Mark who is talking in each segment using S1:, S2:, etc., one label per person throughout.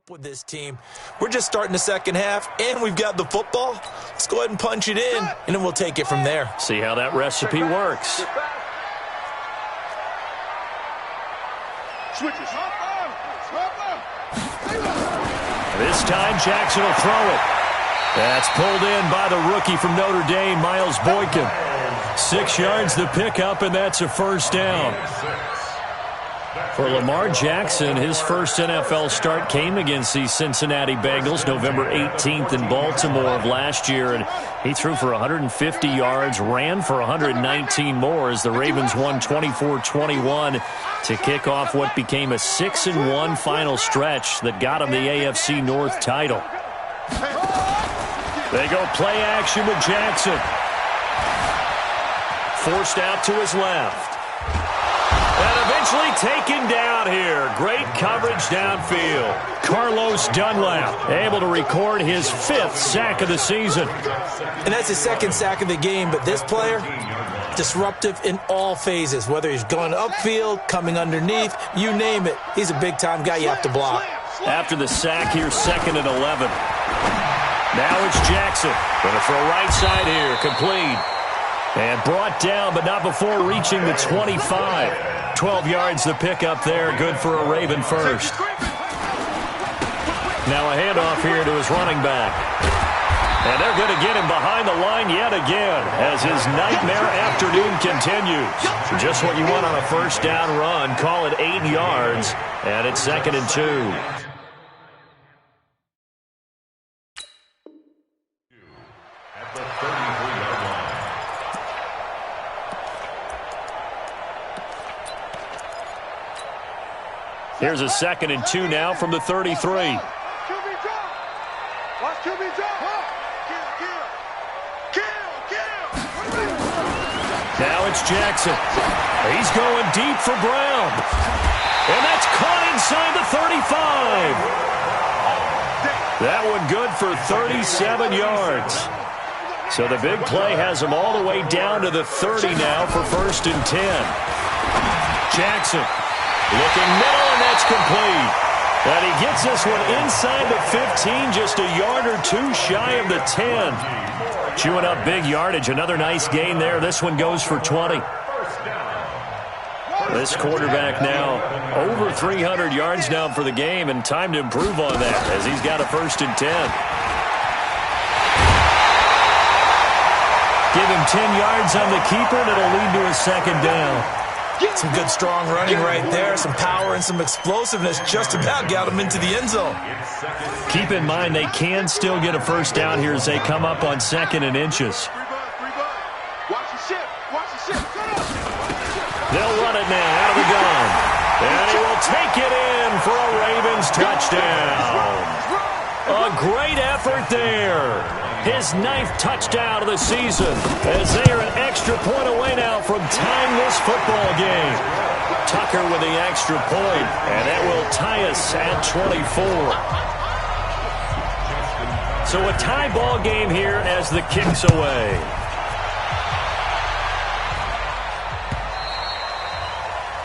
S1: with this team. We're just starting the second half, and we've got the football. Let's go ahead and punch it in, and then we'll take it from there.
S2: See how that recipe works. This time, Jackson will throw it. That's pulled in by the rookie from Notre Dame, Miles Boykin. 6 yards the pickup, and that's a first down. For Lamar Jackson, his first NFL start came against the Cincinnati Bengals November 18th in Baltimore of last year, and he threw for 150 yards, ran for 119 more as the Ravens won 24-21 to kick off what became a 6-1 final stretch that got him the AFC North title. They go play action with Jackson. Forced out to his left. And eventually taken down here. Great coverage downfield. Carlos Dunlap able to record his 5th sack of the season.
S1: And that's his 2nd sack of the game, but this player, disruptive in all phases, whether he's going upfield, coming underneath, you name it. He's a big-time guy you have to block.
S2: After the sack, here's 2nd and 11. Now it's Jackson. Going to throw right side here, complete. And brought down, but not before reaching the 25. 12 yards the pickup there, good for a Raven first. Now a handoff here to his running back. And they're going to get him behind the line yet again as his nightmare afternoon continues. Just what you want on a first down run. Call it 8 yards, and it's 2nd and 2. Here's a 2nd and 2 now from the 33. Now it's Jackson. He's going deep for Brown. And that's caught inside the 35. That one good for 37 yards. So the big play has him all the way down to the 30 now for 1st and 10. Jackson looking middle, and that's complete. And he gets this one inside the 15, just a yard or 2 shy of the 10. Chewing up big yardage. Another nice gain there. This one goes for 20. This quarterback now over 300 yards now for the game, and time to improve on that as he's got a 1st and 10. Give him 10 yards on the keeper, and it'll lead to a 2nd down.
S1: Some good, strong running right there. Some power and some explosiveness just about got him into the end zone.
S2: Keep in mind they can still get a first down here as they come up on 2nd and inches. They'll run it now out of the gun. And he will take it in for a Ravens touchdown. A great effort there. His 9th touchdown of the season as they are an extra point away now from tying this football game. Tucker with the extra point, and that will tie us at 24. So a tie ball game here as the kick's away.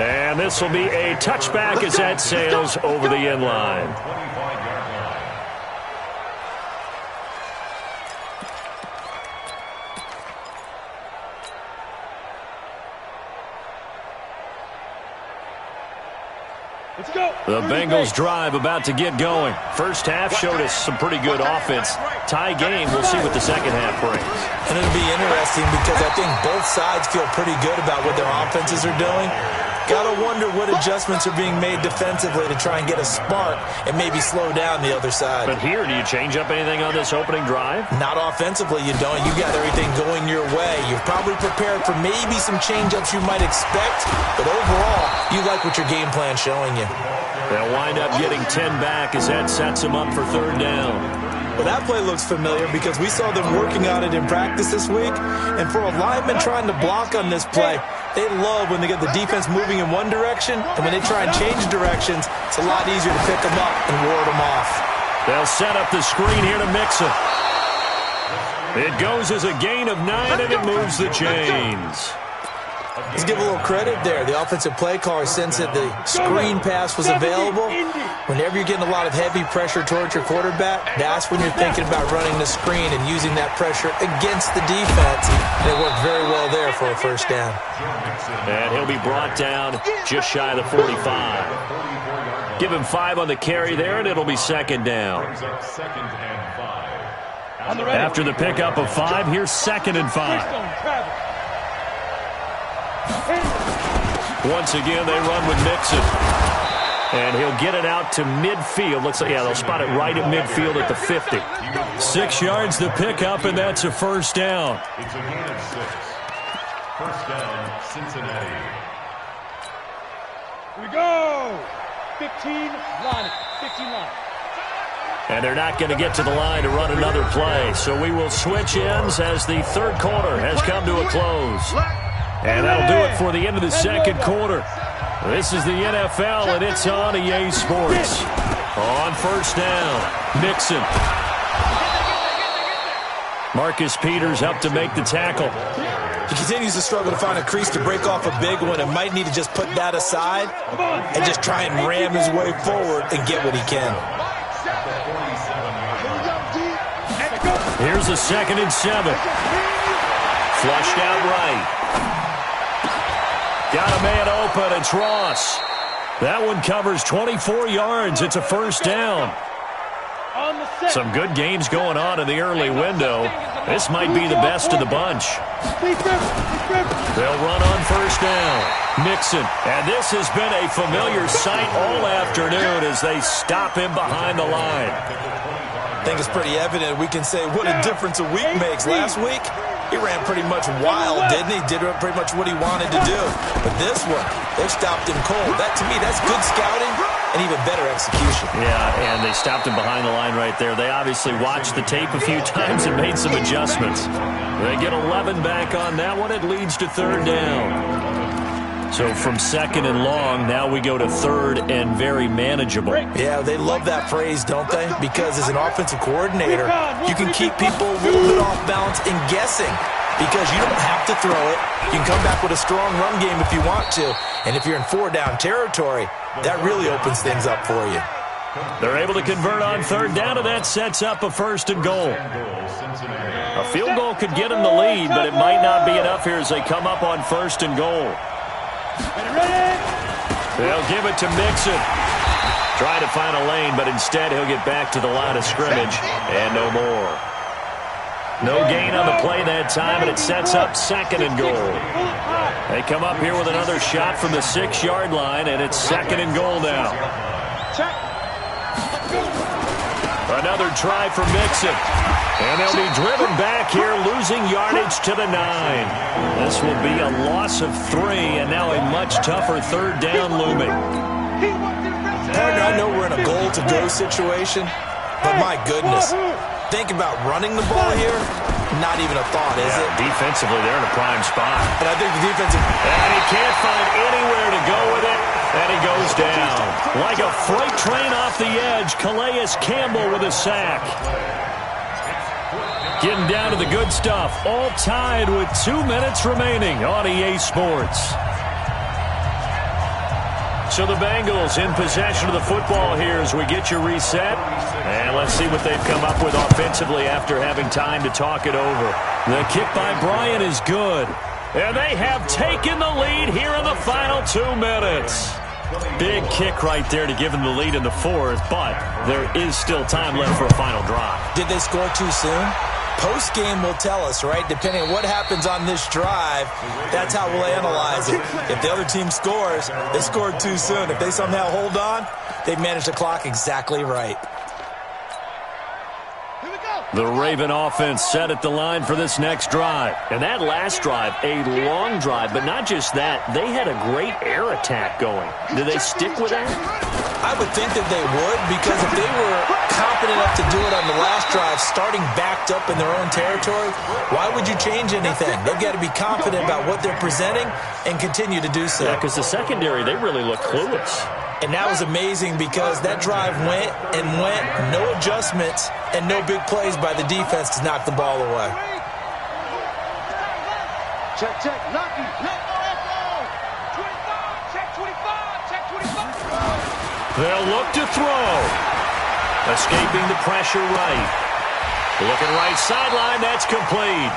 S2: And this will be a touchback as that sails over the end line. The Bengals drive about to get going. First half showed us some pretty good offense. Tie game, we'll see what the second half brings.
S1: And it'll be interesting because I think both sides feel pretty good about what their offenses are doing. Gotta wonder what adjustments are being made defensively to try and get a spark and maybe slow down the other side.
S2: But here, do you change up anything on this opening drive?
S1: Not offensively, you don't. You got everything going your way. You've probably prepared for maybe some change-ups you might expect, but overall, you like what your game plan's showing you.
S2: They'll wind up getting 10 back as that sets them up for 3rd down.
S1: Well, that play looks familiar because we saw them working on it in practice this week. And for a lineman trying to block on this play, they love when they get the defense moving in one direction, and when they try and change directions, it's a lot easier to pick them up and ward them off.
S2: They'll set up the screen here to mix it. It goes as a gain of 9, and it moves the chains.
S1: Let's give a little credit there. The offensive play caller sensed that the screen pass was available. Whenever you're getting a lot of heavy pressure towards your quarterback, that's when you're thinking about running the screen and using that pressure against the defense. And it worked very well there for a first down.
S2: And he'll be brought down just shy of the 45. Give him 5 on the carry there, and it'll be second down. After the pickup of 5, here's second and 5. Once again, they run with Mixon. And he'll get it out to midfield. Looks like, yeah, they'll spot it right at midfield at the 50. 6 yards the pickup, and that's a first down.
S3: It's a gain of 6. First down, Cincinnati.
S4: Here we go. 15 line. 15 line.
S2: And they're not going to get to the line to run another play. So we will switch ends as the third quarter has come to a close. And that'll do it for the end of the second quarter. This is the NFL, and it's on EA Sports. On first down, Mixon. Marcus Peters up to make the tackle.
S1: He continues to struggle to find a crease to break off a big one and might need to just put that aside and just try and ram his way forward and get what he can.
S2: Here's a 2nd and 7. Flushed out right. Got a man open. It's Ross. That one covers 24 yards. It's a first down. Some good games going on in the early window. This might be the best of the bunch. They'll run on first down. Mixon. And this has been a familiar sight all afternoon as they stop him behind the line.
S1: I think it's pretty evident. We can say what a difference a week makes. Last week, he ran pretty much wild, didn't he? Did pretty much what he wanted to do. But this one, they stopped him cold. That, to me, that's good scouting and even better execution.
S2: Yeah, and they stopped him behind the line right there. They obviously watched the tape a few times and made some adjustments. They get 11 back on that one. It leads to third down. So from 2nd and long, now we go to 3rd and very manageable.
S1: Yeah, they love that phrase, don't they? Because as an offensive coordinator, you can keep people a little bit off balance and guessing because you don't have to throw it. You can come back with a strong run game if you want to. And if you're in 4-down territory, that really opens things up for you.
S2: They're able to convert on 3rd down, and that sets up a 1st and goal. A field goal could get them the lead, but it might not be enough here as they come up on 1st and goal. They'll give it to Mixon. Try to find a lane, but instead he'll get back to the line of scrimmage and no more. No gain on the play that time, and it sets up 2nd and goal. They come up here with another shot from the 6-yard line, and it's 2nd and goal now. Another try for Mixon. And they'll be driven back here, losing yardage to the 9. This will be a loss of 3, and now a much tougher 3rd down looming.
S1: Partner, I know we're in a goal-to-go situation, but my goodness, think about running the ball here. Not even a thought, is it?
S2: Defensively, they're in a prime spot.
S1: And I think the defensive...
S2: And he can't find anywhere to go with it. And he goes down. Like a freight train off the edge, Calais Campbell with a sack. Getting down to the good stuff. All tied with 2 minutes remaining on EA Sports. So the Bengals in possession of the football here as we get you reset. And let's see what they've come up with offensively after having time to talk it over. The kick by Bryant is good. And they have taken the lead here in the final 2 minutes. Big kick right there to give them the lead in the 4th, but there is still time left for a final drive.
S1: Did they score too soon? Post-game will tell us, right? Depending on what happens on this drive, that's how we'll analyze it. If the other team scores, they scored too soon. If they somehow hold on, they've managed the clock exactly right.
S2: The Raven offense set at the line for this next drive. And that last drive, a long drive, but not just that. They had a great air attack going. Do they stick with that?
S1: I would think that they would, because if they were confident enough to do it on the last drive, starting backed up in their own territory, why would you change anything? They've got to be confident about what they're presenting and continue to do so.
S2: Yeah, because the secondary, they really look clueless.
S1: And that was amazing because that drive went and went, no adjustments and no big plays by the defense to knock the ball away.
S4: Check, check, lucky.
S2: They'll look to throw. Escaping the pressure right. Looking right sideline, that's complete.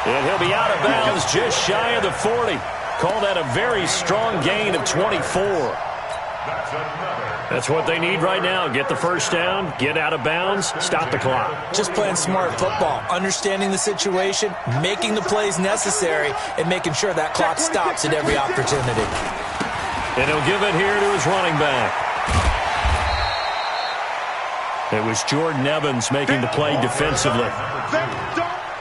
S2: And he'll be out of bounds just shy of the 40. Call that a very strong gain of 24. That's what they need right now. Get the first down, get out of bounds, stop the clock.
S1: Just playing smart football, understanding the situation, making the plays necessary, and making sure that clock stops at every opportunity.
S2: And he'll give it here to his running back. It was Jordan Evans making the play defensively.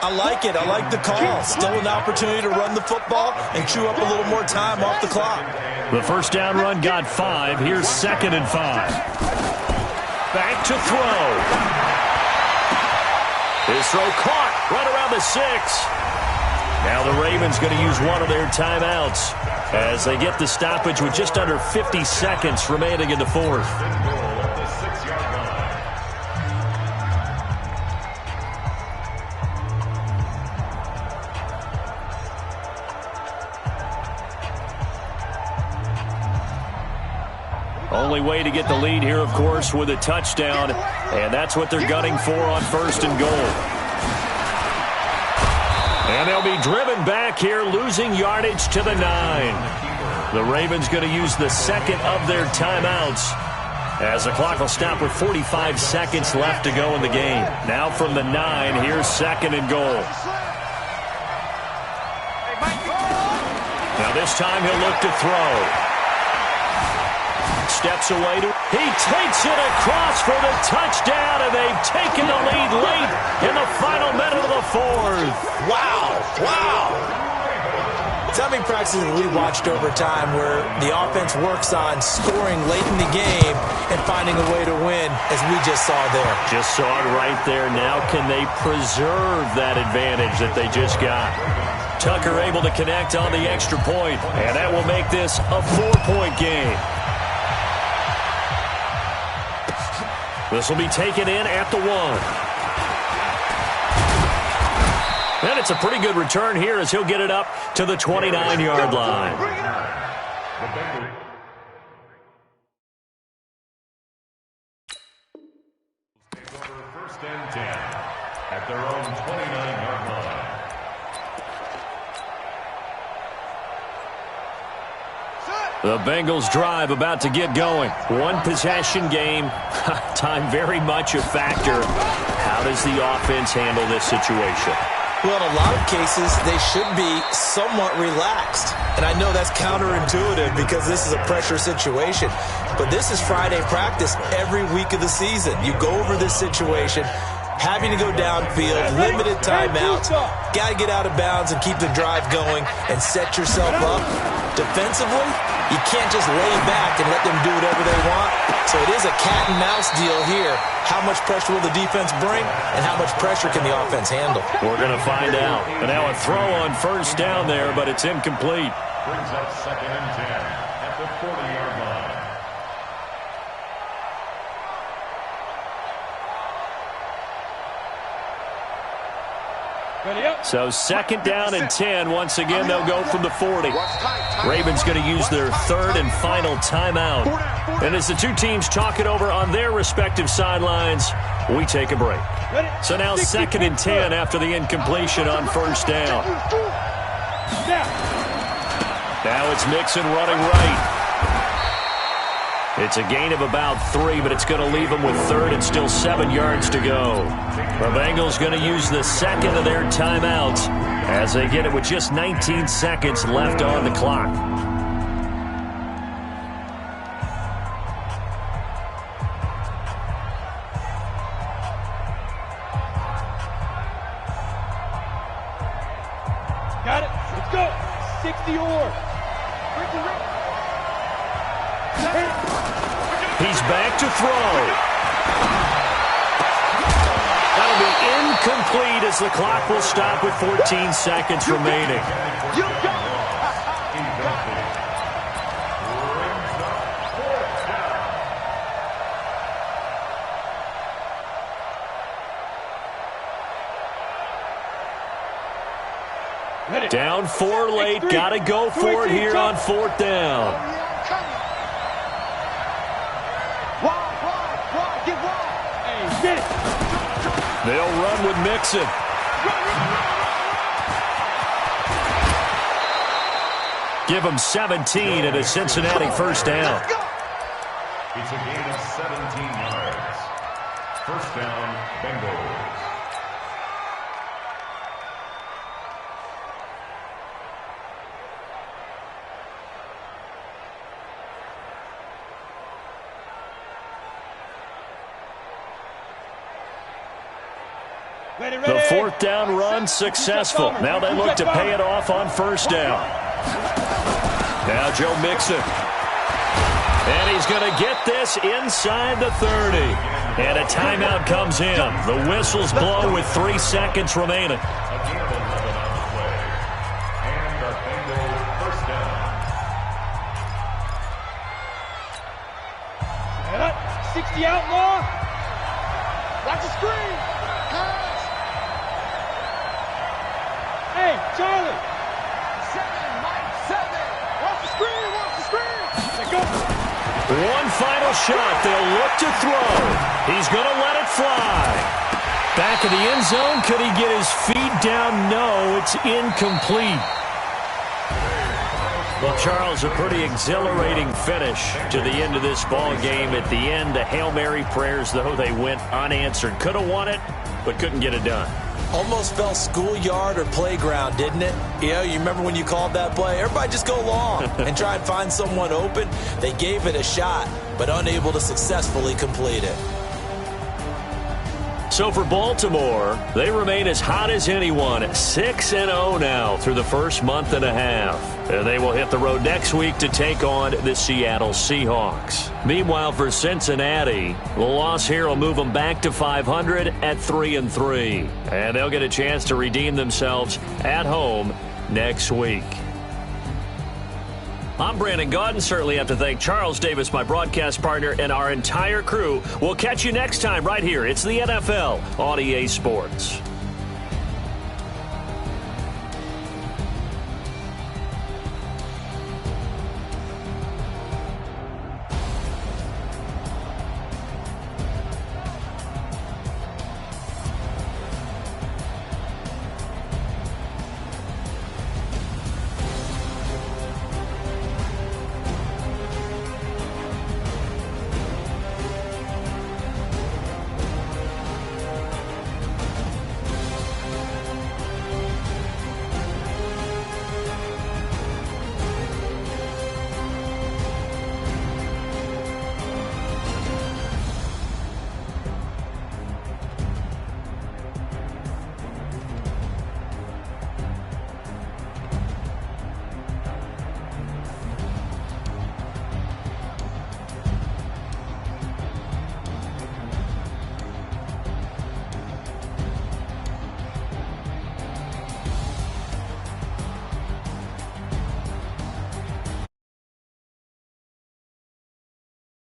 S1: I like it. I like the call. Still an opportunity to run the football and chew up a little more time off the clock.
S2: The first down run got 5. Here's 2nd and 5. Back to throw. His throw caught right around the 6. Now the Ravens going to use one of their timeouts as they get the stoppage with just under 50 seconds remaining in the 4th. Only way to get the lead here, of course, with a touchdown, and that's what they're gunning for on 1st and goal. And they'll be driven back here, losing yardage to the 9. The Ravens going to use the 2nd of their timeouts as the clock will stop with 45 seconds left to go in the game. Now from the 9, here's 2nd and goal. Now this time he'll look to throw. Steps away. He takes it across for the touchdown, and they've taken the lead late in the final minute of the 4th.
S1: Wow. How many practices we watched over time where the offense works on scoring late in the game and finding a way to win, as we just saw there.
S2: Just saw it right there. Now can they preserve that advantage that they just got? Tucker able to connect on the extra point, and that will make this a 4-point game. This will be taken in at the 1. And it's a pretty good return here as he'll get it up to the 29-yard line.
S3: First and 10 at their own 29-yard line.
S2: The Bengals drive about to get going. One possession game. Time very much a factor. How does the offense handle this situation?
S1: Well, in a lot of cases, they should be somewhat relaxed. And I know that's counterintuitive because this is a pressure situation. But this is Friday practice every week of the season. You go over this situation, having to go downfield, limited timeouts, got to get out of bounds and keep the drive going and set yourself up. Defensively, you can't just lay back and let them do whatever they want. So it is a cat and mouse deal here. How much pressure will the defense bring and how much pressure can the offense handle?
S2: We're going to find out. And now a throw on 1st down there, but it's incomplete.
S3: Brings up 2nd and 10 at the 40-yard line.
S2: So 2nd down and 10. Once again, they'll go from the 40. Ravens going to use their 3rd and final timeout. And as the two teams talk it over on their respective sidelines, we take a break. So now 2nd and 10 after the incompletion on 1st down. Now it's Mixon running right. It's a gain of about 3, but it's going to leave them with 3rd and still 7 yards to go. The Bengals going to use the 2nd of their timeouts as they get it with just 19 seconds left on the clock.
S4: Got it. Let's go. 60 or.
S2: He's back to throw. That'll be incomplete as the clock will stop with 14 seconds remaining. Down 4 late. Got to go for it here on 4th down. They'll run with Mixon. Give them 17 and a Cincinnati first down.
S3: It's a gain of 17 yards. First down, Bengals.
S2: The fourth down run successful. Now they look to pay it off on first down. Now Joe Mixon. And he's going to get this inside the 30. And a timeout comes in. The whistles blow with 3 seconds remaining.
S3: A gain of 11 on the play. And the Bengals first down.
S4: 60 outlaw. Watch the screen. Hey, Charlie. 7, Mike, 7. Watch the screen, watch the screen. Let go.
S2: One final shot. They'll look to throw. He's going to let it fly. Back of the end zone. Could he get his feet down? No, it's incomplete. Well, Charles, a pretty exhilarating finish to the end of this ball game. At the end, the Hail Mary prayers, though, they went unanswered. Could have won it, but couldn't get it done.
S1: Almost felt schoolyard or playground, didn't it? You remember when you called that play? Everybody just go long and try and find someone open. They gave it a shot, but unable to successfully complete it.
S2: So for Baltimore, they remain as hot as anyone at 6-0 now through the first month and a half. They will hit the road next week to take on the Seattle Seahawks. Meanwhile, for Cincinnati, the loss here will move them back to 500 at 3-3. And they'll get a chance to redeem themselves at home next week. I'm Brandon Gaudin. Certainly have to thank Charles Davis, my broadcast partner, and our entire crew. We'll catch you next time right here. It's the NFL on EA Sports.